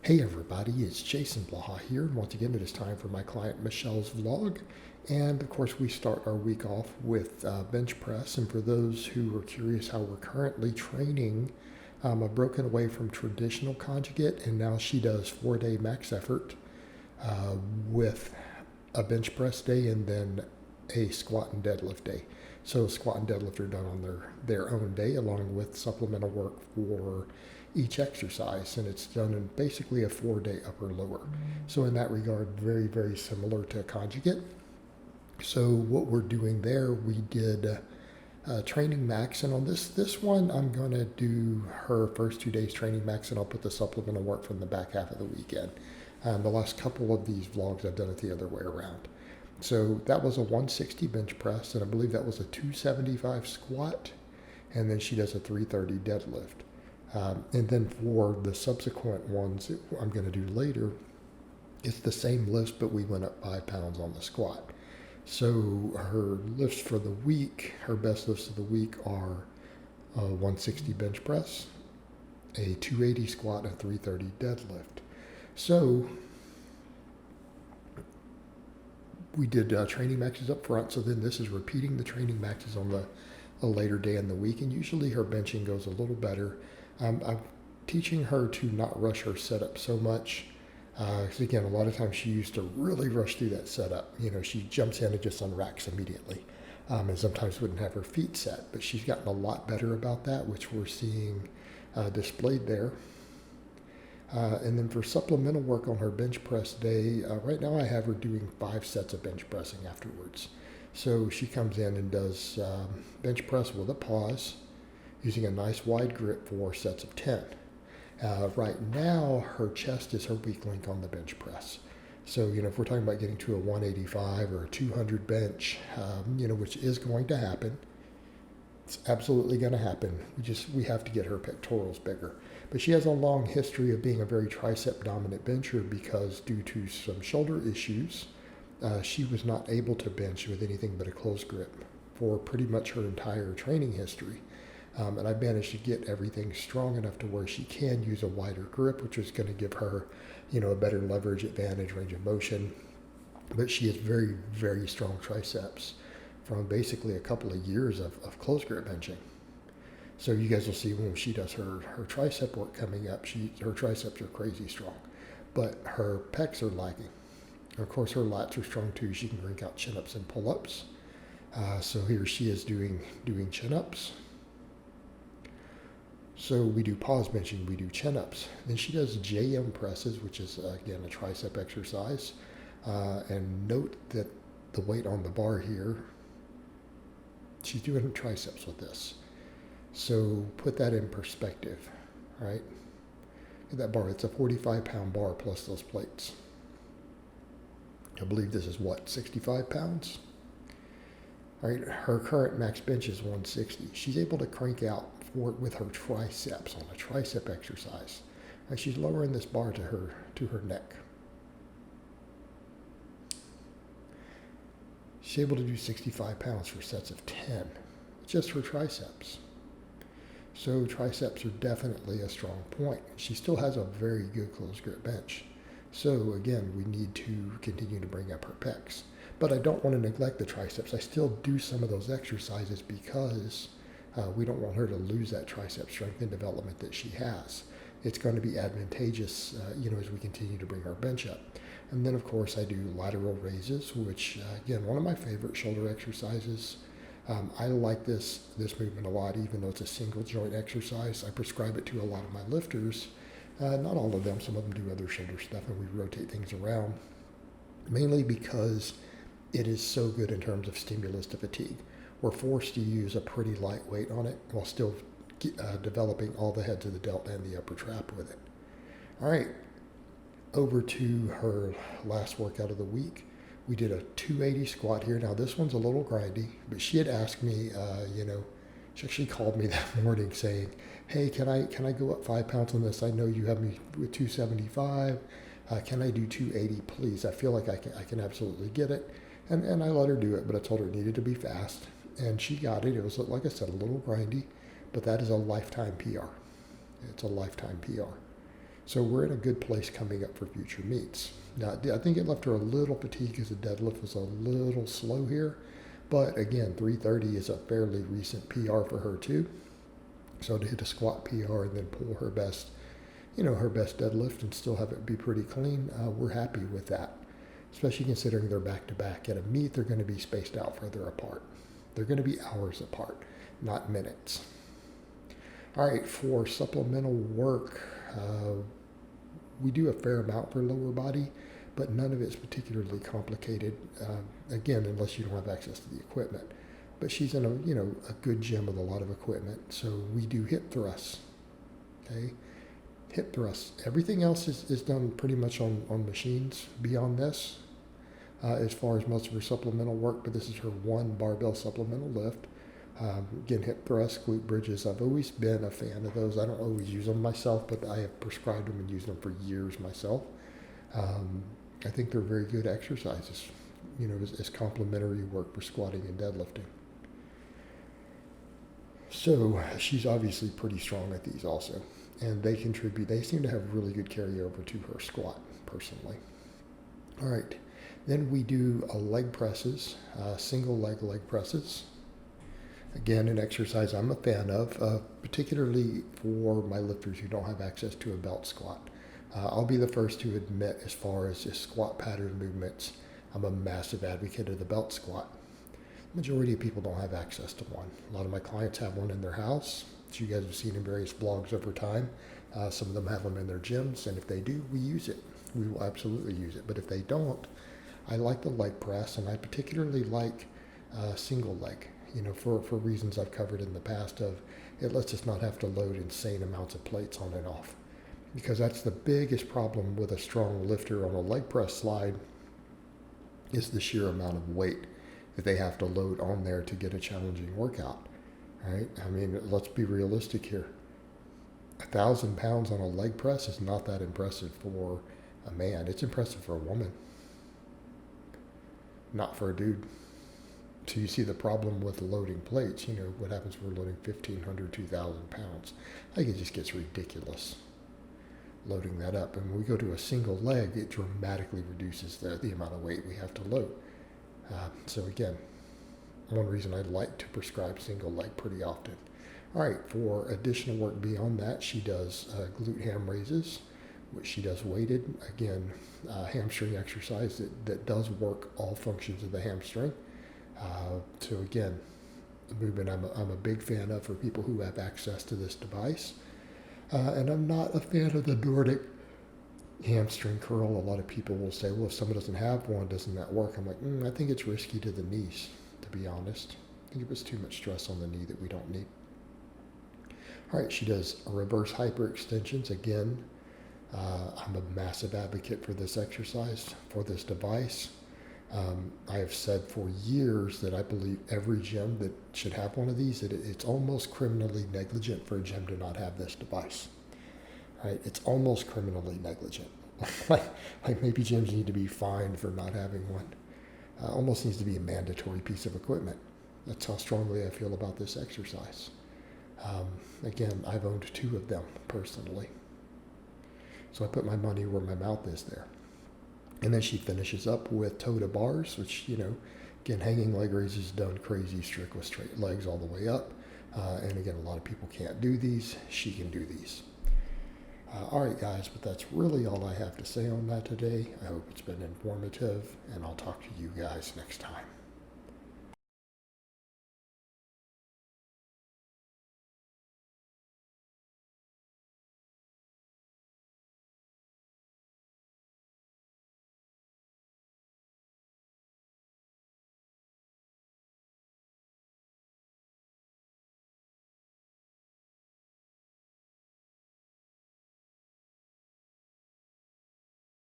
Hey everybody, it's Jason Blaha here, and once again it is time for my client Michelle's vlog. And of course we start our week off with bench press, and for those who are curious how we're currently training, I've broken away from traditional conjugate, and now she does 4-day max effort with a bench press day and then a squat and deadlift day. So squat and deadlift are done on their own day, along with supplemental work for each exercise, and it's done in basically a 4-day upper lower. So in that regard, very, very similar to a conjugate. So what we're doing there, we did training max, and on this one, I'm going to do her first 2 days training max, and I'll put the supplemental work from the back half of the weekend. The last couple of these vlogs, I've done it the other way around. So that was a 160 bench press, and I believe that was a 275 squat, and then she does a 330 deadlift. And then for the subsequent ones I'm going to do later, it's the same list, but we went up 5 pounds on the squat. So her lifts for the week, her best lifts of the week are a 160 bench press, a 280 squat, and a 330 deadlift. So we did training maxes up front, so then this is repeating the training maxes on a later day in the week, and usually her benching goes a little better. I'm teaching her to not rush her setup so much. Because again, a lot of times she used to really rush through that setup. You know, she jumps in and just unracks immediately, and sometimes wouldn't have her feet set. But she's gotten a lot better about that, which we're seeing displayed there. And then for supplemental work on her bench press day, right now I have her doing 5 sets of bench pressing afterwards. So she comes in and does bench press with a pause, using a nice wide grip for sets of 10. Right now, her chest is her weak link on the bench press. So, if we're talking about getting to a 185 or a 200 bench, which is going to happen, it's absolutely going to happen. We have to get her pectorals bigger. But she has a long history of being a very tricep dominant bencher because due to some shoulder issues, she was not able to bench with anything but a close grip for pretty much her entire training history. And I managed to get everything strong enough to where she can use a wider grip, which is going to give her, a better leverage advantage, range of motion. But she has very, very strong triceps from basically a couple of years of close grip benching. So you guys will see when she does her tricep work coming up, her triceps are crazy strong, but her pecs are lagging. And of course, her lats are strong too. She can crank out chin-ups and pull-ups. So here she is doing chin-ups. So we do pause benching, we do chin-ups. Then she does JM presses, which is, again, a tricep exercise. And note that the weight on the bar here, she's doing her triceps with this. So put that in perspective, right? That bar, it's a 45-pound bar plus those plates. I believe this is 65 pounds? All right, her current max bench is 160. She's able to crank out with her triceps on a tricep exercise. Right, she's lowering this bar to her neck. She's able to do 65 pounds for sets of 10, just her triceps. So triceps are definitely a strong point. She still has a very good close grip bench. So again, we need to continue to bring up her pecs. But I don't want to neglect the triceps. I still do some of those exercises because we don't want her to lose that tricep strength and development that she has. It's going to be advantageous, as we continue to bring our bench up. And then, of course, I do lateral raises, which, again, one of my favorite shoulder exercises. I like this movement a lot, even though it's a single joint exercise. I prescribe it to a lot of my lifters. Not all of them. Some of them do other shoulder stuff, and we rotate things around, mainly because it is so good in terms of stimulus to fatigue. We're forced to use a pretty light weight on it while still developing all the heads of the delt and the upper trap with it. All right, over to her last workout of the week. We did a 280 squat here. Now this one's a little grindy, but she had asked me, she actually called me that morning saying, hey, can I go up 5 pounds on this? I know you have me with 275. Can I do 280, please? I feel like I can absolutely get it. And I let her do it, but I told her it needed to be fast. And she got it. It was, like I said, a little grindy, but that is a lifetime PR. It's a lifetime PR. So we're in a good place coming up for future meets. Now, I think it left her a little fatigued because the deadlift was a little slow here. But again, 330 is a fairly recent PR for her too. So to hit a squat PR and then pull her best, her best deadlift and still have it be pretty clean, we're happy with that. Especially considering they're back to back. At a meet, they're going to be spaced out further apart. They're going to be hours apart, not minutes. All right, for supplemental work, we do a fair amount for lower body, but none of it's particularly complicated, again, unless you don't have access to the equipment. But she's in a good gym with a lot of equipment, so we do hip thrusts, okay? Hip thrusts. Everything else is done pretty much on machines beyond this, as far as most of her supplemental work, but this is her one barbell supplemental lift. Again, hip thrusts, glute bridges. I've always been a fan of those. I don't always use them myself, but I have prescribed them and used them for years myself. I think they're very good exercises, as complementary work for squatting and deadlifting. So she's obviously pretty strong at these also, and they contribute. They seem to have really good carryover to her squat, personally. All right, then we do leg presses, single leg presses. Again, an exercise I'm a fan of, particularly for my lifters who don't have access to a belt squat. I'll be the first to admit, as far as just squat pattern movements, I'm a massive advocate of the belt squat. Majority of people don't have access to one. A lot of my clients have one in their house, which you guys have seen in various vlogs over time. Some of them have them in their gyms, and if they do, we use it. We will absolutely use it. But if they don't, I like the leg press, and I particularly like single leg, for reasons I've covered in the past of it lets us not have to load insane amounts of plates on and off. Because that's the biggest problem with a strong lifter on a leg press slide is the sheer amount of weight that they have to load on there to get a challenging workout, right? I mean, let's be realistic here. 1,000 pounds on a leg press is not that impressive for a man. It's impressive for a woman, not for a dude. So you see the problem with loading plates. What happens if we're loading 1,500, 2,000 pounds? I think it just gets ridiculous loading that up. And when we go to a single leg, it dramatically reduces the amount of weight we have to load. So again, one reason I like to prescribe single leg pretty often. All right, for additional work beyond that, she does glute ham raises, which she does weighted. Again, hamstring exercise that does work all functions of the hamstring. So again, a movement I'm a big fan of for people who have access to this device. And I'm not a fan of the Nordic hamstring curl. A lot of people will say, well, if someone doesn't have one, doesn't that work? I'm like, I think it's risky to the knees, to be honest. I think it puts too much stress on the knee that we don't need. All right, she does reverse hyperextensions. Again, I'm a massive advocate for this exercise, for this device. I have said for years that I believe every gym that should have one of these, that it's almost criminally negligent for a gym to not have this device. Right? It's almost criminally negligent. like maybe gyms need to be fined for not having one. Almost needs to be a mandatory piece of equipment. That's how strongly I feel about this exercise. Again, I've owned 2 of them personally. So I put my money where my mouth is there. And then she finishes up with toe to bars, which, again, hanging leg raises done crazy strict with straight legs all the way up. And again, a lot of people can't do these. She can do these. All right, guys, but that's really all I have to say on that today. I hope it's been informative, and I'll talk to you guys next time.